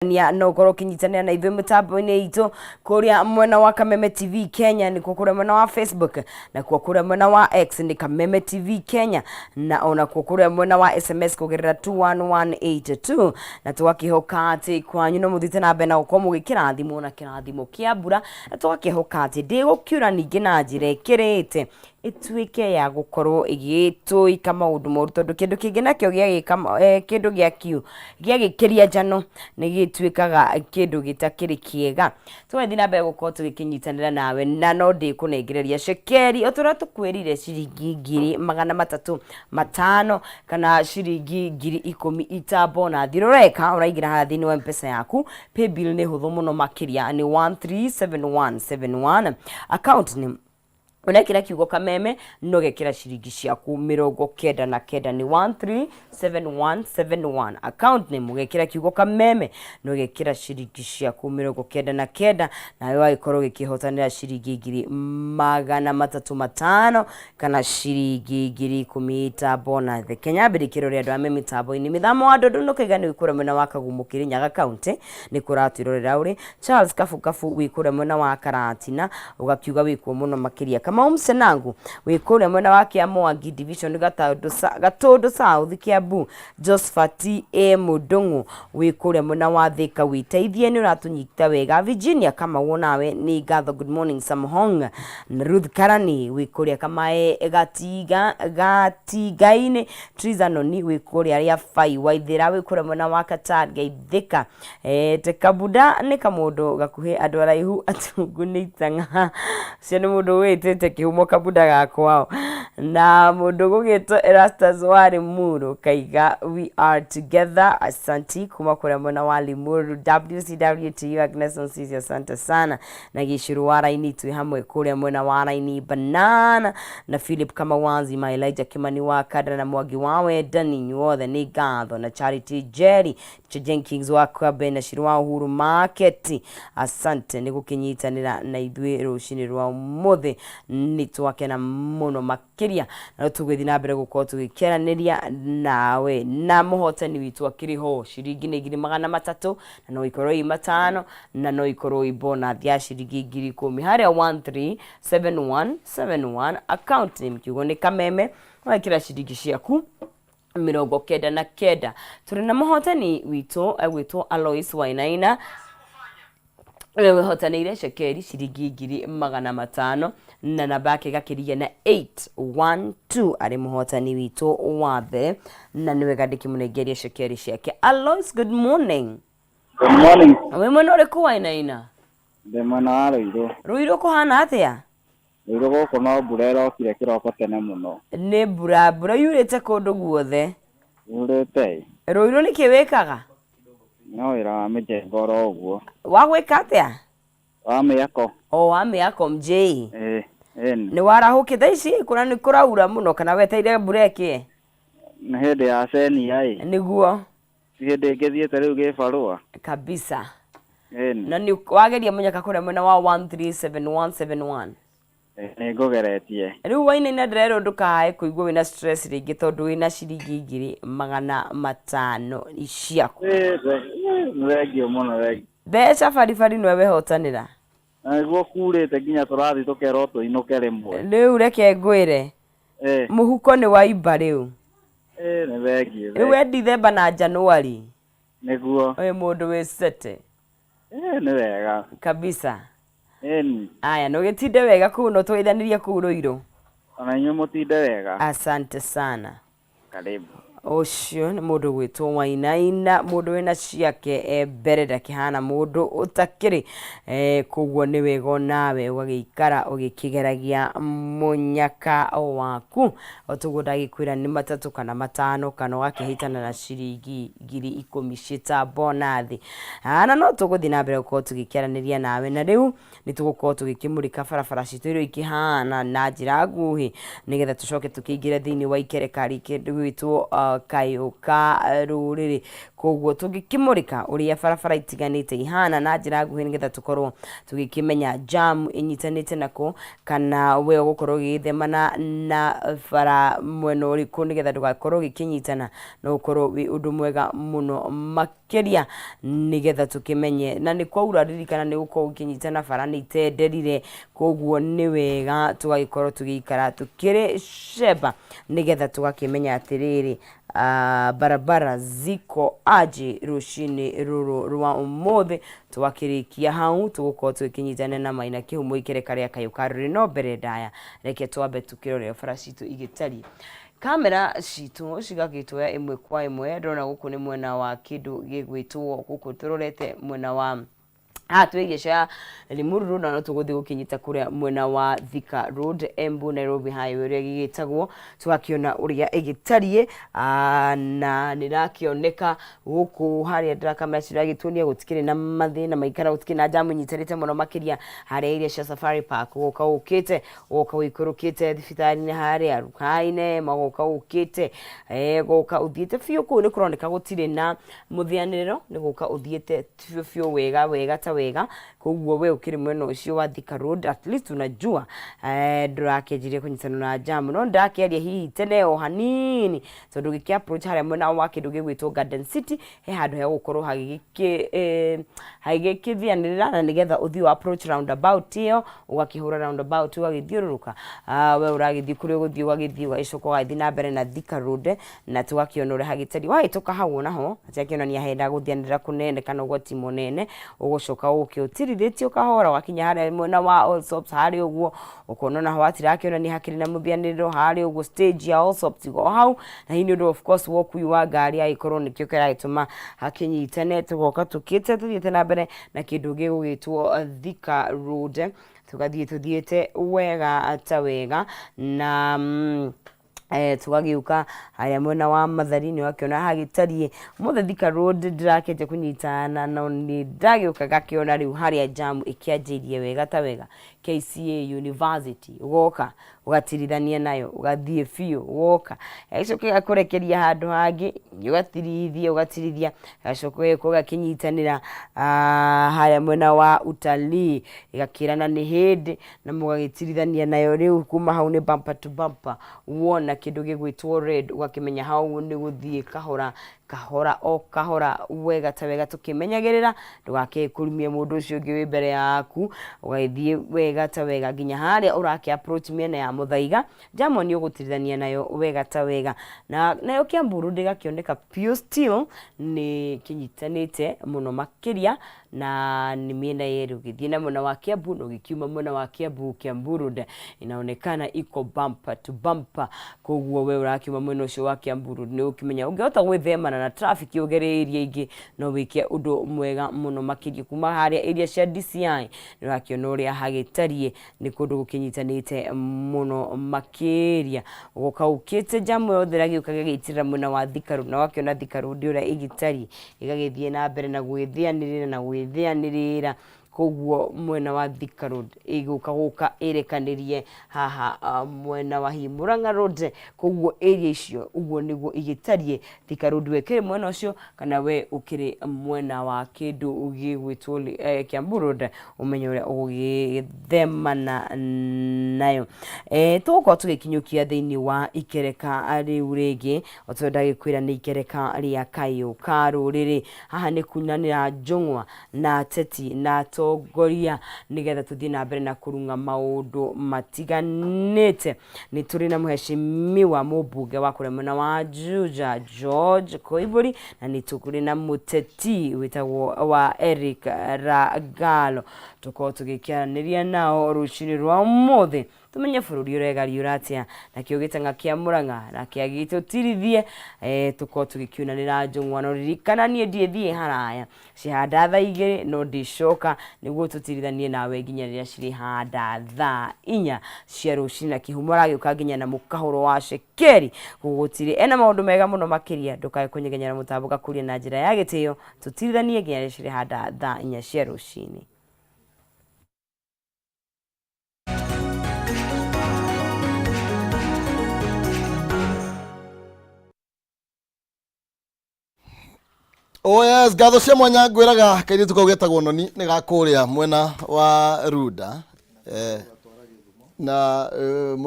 no goro kinyitanira na ithuĩ mũtambo-inĩ itũ kũrĩa mwena wa Kameme TV Kenya, nĩ kũrĩa mwena wa Facebook, na kũrĩa mwena wa X nĩ Kameme TV Kenya, na ona kũrĩa mwena wa SMS kũgerera 21182, na tũgakĩhoka atĩ kwanyu no mũthite na mbere na gũkorwo mũgĩkĩrathimwo na kĩrathimo kĩa mbura, na tũgakĩhoka atĩ ndĩgũkiura ningĩ na njĩra ĩkĩrĩte ituĩke ya gũkorwo igĩtũika maũndũ moru, tondũ kĩndũ kĩngĩ nakĩo gĩagĩka kĩndũ gĩagĩkĩria njano nĩ gĩtuĩkaga kĩndũ gĩtakĩrĩ kĩega. Tũgathiĩ na mbere gũkorwo tũgĩkĩnyitanĩra nawe, na no ndĩkũnengereria cekeri o tũrĩa tũkwĩrire ciringi 350 kana ciringi 10,000 itambo na thiroreka ũraigĩra haha thĩinĩ wa M-Pesa yaku. Paybill nĩ hũthũ mũno makĩria, nĩ 137171. Account nĩ unekira kiugo Kameme no gekira ciringi ciaku 99 ni 137171. Account name ugekira kiugo Kameme no gekira ciringi ciaku 99, nawe wagĩkorwo gĩkĩhotanĩra ciringi 305 kana ciringi 10,000 itambo na the Kenya mbirikiro rĩa andũ a mitambo-inĩ mĩthamo wa ndũndũ no kaigani wĩkũra mwena wa Kagumo Kirinyaga County nĩ kũratwĩrorera ũrĩ Charles Kafu wĩkũra mwena wa Karatina ugakiuga wĩkuo mũno makĩria kama Msenangu wĩkũrĩa mwena wa Kĩamwangi Division Gatũndũ South Kiambu. Josephat Mudungu wĩkũrĩa mwena wa Thika wĩteithie nĩ ũratunyita wega. Virginia kama wonawe nĩ ngatho. Good morning Samhong. Ruth Karani wĩkũrĩa kama gatigainĩ. Trizanoni wĩkũrĩa rĩa Fai Waithĩra wĩkũrĩa mwena wa Katarga Ithika. Tekabuda nĩ kamũndũ gakuhĩ andũ araihu atungu nĩ itanga cia nĩ mũndũ wĩtĩte kĩhumo Kabuda gakwao, na mũndũ gũgĩtwo Erastus Wari Muro Kaiga we are together. Asanti kuma kũrĩa mwena wa Limuru. WCWTU Agnes Onsisi asante sana, na Gĩchuru wa Raini twĩ hamwe kũrĩa mwena wa Raini Banana, na Philip kama wanzi ma Elijah Kimani wa Kadra na Mwangi wawe Dani nyuothe nĩ ngatho, na Charity Jerry Jenkins wa Kwabe na Shirwa Uhuru Market. Asante nĩ gũkĩnyitanĩra na ithuĩ rũcinĩ rwa mũthĩ nĩ twakena mũno makĩria, na tũgũthiĩ na mbere gũkorwo tũgĩkĩranĩria nawe na mũhotani witũ akĩrĩ ho. Ciringi nĩ 300 na no ikorwo i 5 na no ikorwo i bonus ya ciringi 10,000 harĩa 137171. Account name kiugo nĩ Kameme, wekĩra ciringi ciaku 99. Tũrĩ na mũhotani witũ agwĩtwo Alois Wainaina wehotanĩire cekeri ciringi 500 na namba yake gakĩria na 812 arĩ mũhotani witũ wa mbere, na nĩwe ngandĩkĩmũnengeria cekeri ciake. Alois, good morning. Good morning. We mwena ũrĩkũ Wainaina? Ndĩ mwena wa Rũirũ. Rũirũ kũhana atĩa? Rũirũ gũkũ no mbura ĩrokire kĩroko tene mũno. Nĩ mbura yurĩte kũndũ guothe. Yurĩte. Rũirũ nĩkĩ wĩkaga? No wĩra wa mĩjengo oro ũguo. Wa gwĩka atĩa? Wa mĩako. Wa mĩako mjĩ. Ĩni. Nĩ warahũkĩ thaa ici kuna nĩ kũraura mũno kana weteire mbura ĩkĩe? Nĩ hĩndĩ ya cenia ĩ. Nĩguo. Ti hĩndĩ ĩngĩthiĩte rĩu gĩbarũa. Kabisa. Ĩni. Na nĩ wageria mũnyaka kũrĩa mwena wa 137171. Nĩ ngũgeretie. Rĩu Wainaina ndĩrerwo ndũkae kũigua wĩna stress rĩngĩ tondũ wĩna ciringi 2,500 ciaku. Thengio mũno thengio. Mbeca baribari nĩwe wehotanĩra. Nĩguo kurĩte nginya tũrathiĩ tũkerwo tũinũke rĩmwe. Rĩu reke ngwĩre. Mũhuko nĩ waimba rĩu. Nĩ thengio. Rĩu we Dithemba na Januari. Nĩguo. Mũndũ wĩ sete. Nĩ wega. Kabisa. Aya no gĩtinde wega kũu no twĩthanĩrie kũu Rũirũ. Ona inyuĩ mũtinde wega. Asante sana. Karibu. Ũcio nĩ mũndũ gwĩtwo Wainaina, mũndũ wĩna ciake mbere ndakĩhana mũndũ ũtakĩrĩ. Koguo nĩ wega nawe ũgagĩikara ũgĩkĩgeragia mũnyaka waku. Otũguo ndagĩkwĩra nĩ 3 kana 5 kana ũgakĩhĩtana na ciringi 10,000 ciĩta nathi. Na no tũgũthiĩ na mbere gũkorwo tũgĩkĩaranĩria nawe, na rĩu nĩ tũgũkorwo tũgĩkĩmũrĩka barabara citũ iria ikĩhana na njĩra nguhĩ nĩgetha tũcoke tũkĩingĩre thĩinĩ wa ikerekari kĩndũ gwĩtwo Kayũka Rũrĩrĩ koguo tugikimurika uria barabara itiganite ihana na njira nguhi nigetha tukorwo tugikimenya jam inyitanite nako kana we gukorwo githemana na bara mwena uriku nigetha ndugakorwo gikinyitana no ukorwo wi undu mwega muno makiria nigetha tukimenye na ni kwaura ririkana ni gukorwo ukinyitana bara ni itenderire koguo ni wega tugagikorwo tugikara tukiri sheba nigetha tugakimenya atiriri barabara ziko aje rushini ruru rwa umuthi twakirikia hau tugukorwo tukinyitana na Maina Kihumo ikereka ria kayukari no mbere ndaya reke twambe tukirore bara citu igitari kamera citu cigagitwoya imwe kwa imwe ndona guku ni mwena wa kindu gigwitwo guku turorete mwena wa twigesha Limuru na no tuguthi gukinyita kuria mwena wa Thika Road Embu Nairobi Highway uria gigitagwo tugakiona uria igitarie na nirakioneka guku haria ndirakamera ciragitunia gutikire na mathina maikara gutikire na jamu nyitarite muno makiria haria iria cia Safari Park guka ukite guka wikurukite thibitari ni haria rukaine maguka ukite guka uthiete fio ku ni kuroneka gutire na muthianiriro ni guka uthiete fio wega ta wega koguo we ukiri mwena ucio wa Thika Road at least unajua ndurakenjirie kunyitana na jam no ndakiaria hihi tene o hanini tondu giki approach haria mwena wa kindu gigwitwo Garden City he handu he gukorwo hagikithianirira na nigetha uthi wa approach roundabout iyo ugakihura roundabout ugagithiururuka we uragithii kuri uguthii ugagithii ugaicoko gathi na mbere na Thika Road na tugakiona uri hagitari wahituka hau naho atiakionania henda guthianirira kunene kana ugoti munene ugucoka ukiutiririthio ukahora wakinya haria mwena wa Allsops haria uguo ukona naho atirakiona ni hakiri na muthianiriro haria uguo stage ya Allsops go hau na hini ndu of course wokui wa ngari aikorwo nikio kiragituma hakinyitane tugoka tukite tuthiete na mbere na kindu gigugitwo Thika Road tuthiete wega ta wega na tugagiuka haria mwena wa Matharini wakiona hagitarie muthe Thika Road ndirakeje kunyitana no ni ndagiuka gakiona riu haria jam ikianjirie wega ta wega KCA University ugoka ugatirithania nayo ugathie fio woka icoke gakurekeria handu hangi ugatirithia gacoke kugakinyitanira haria mwena wa utalii igakirana ni hindi na mugagitirithania nayo riu kuma hau ni bumper to bumper wona kindu gigwitwo red ugakimenya hau ni guthie kahora wega ta wega tukimenyagirira ndugake kurumie mundu ucio ungi wi mbere yaku ugaithie wega ta wega ginya haria urake approach miena ya Muthaiga jamo ni ugutirithania nayo wega ta wega na nayo Kiamburu ndigakioneka pure still ni kinyitanite muno makiria na ni miena yeru githie na mwena wa Kiambu no gikiuma mwena wa Kiamburu inaonekana iko bumper to bumper koguo we urakiuma mwena ucio wa Kiamburu ni ukimenya ungehota gwithemana na traffic yogereria ingi no wike undu mwega muno makiria kuma haria area cia DCI nirakiona uria hagitarie ni kundu gukinyitanite muno makiria ugoka ukite jamu yothe ragiuka gigitirira mwena wa Thika Road na wakiona Thika Road uria igitari igagithie na mbere na gwithianirira koguo mwena wa Thika Road iguka irekanirie haha mwena wa Murang'a Road koguo area icio uguo niguo igitarie Thika Road wekire mwena ucio kana we ukiri mwena wa kindu ugigwitwo Kiambu Road umenye uria ugithemana nayo tuko tugikinyukia thiini wa ikereka riu rigi otwenda gikwira ni ikereka ria Kayuka ruriri haha ni kunyanira njung'wa na teti na goria nigetha tuthie na mbere na kurunga maundu matiganite ni turi na muheshimiwa mubunge wa kuremana wa Juja George Koiburi na ni tukuri na muteti witagwo wa Eric Ragalo tuko tugikianiria nao rucini rwa muthi tumenye bururi uregari uratia na kiugitanga kia Murang'a na kiagito tirithie tuko tugikiunanira njung'wa no ririkana nie ndithie haraya cihanda thaa igiri no ndicoka niguo tutirithanie nawe nginya riria ciri handa thaa 4 cia rucini na Kihumo ragiuka nginya na mukahuro wa Shekeri gugutiri ena maundu mega muno makiria ndukae kunyegenyera mutambuka kuria na njira ya gitio tutirithanie nginya riria ciri handa thaa 4 cia rucini. Oh yes, gatho cia mwanya ngwiraga kairitu kau getagwo Noni nĩ gakuria mwena wa Runda na